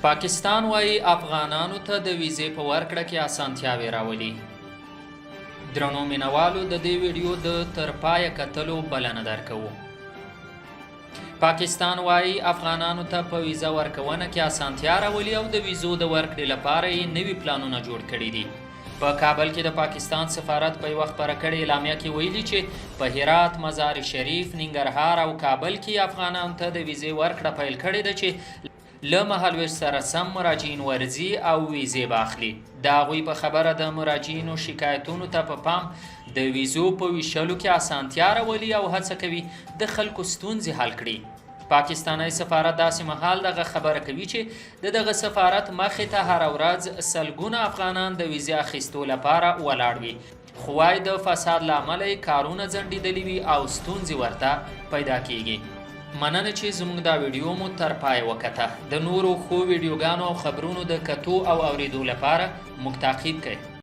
پاکستان وايي افغانانو ته د ویزې په ورکړه کې اسانتیاوې راولي. درنو مینوالو د دې ویډیو د تر پایه کتلو بلنه درکوو. پاکستان وايي افغانانو ته په ویزه ورکونه کې اسانتیا راولي او د ویزو د ورکړې لپاره یې نوي پلانونه جوړ کړي دي. په کابل کې د پاکستان سفارت په یوه خپره کړې اعلامیه کې ویلي چې په هرات، مزار شریف، ننګرهار او کابل کې افغانانو ته د ویزې ورکړه پیل کړې ده چې له مهالوېش سره سم مراجعین ورځي او ویزې به اخلي. د هغوی په خبره د مراجعینو شکایتونو ته په پام د ویزو په ویشلو کې اسانتیا راولي او هڅه کوي د خلکو ستونزې حل کړي. پاکستانی سفارت داسې مهال دغه خبره کوي چې دغه سفارت مخې ته هره ورځ سلګونه افغانان د ویزې اخیستو لپاره ولاړ وي، خو وايي د فساد له امله یې کارونه ځنډېدلي وي او ستونزې ورته پیدا کیږي. مننه چې زموږ دا ویډیو مو تر پای وکته. د نورو ښو ویډیوګانو او خبرونو د کتو او اوریدو لپاره موږ تعقیب کړئ.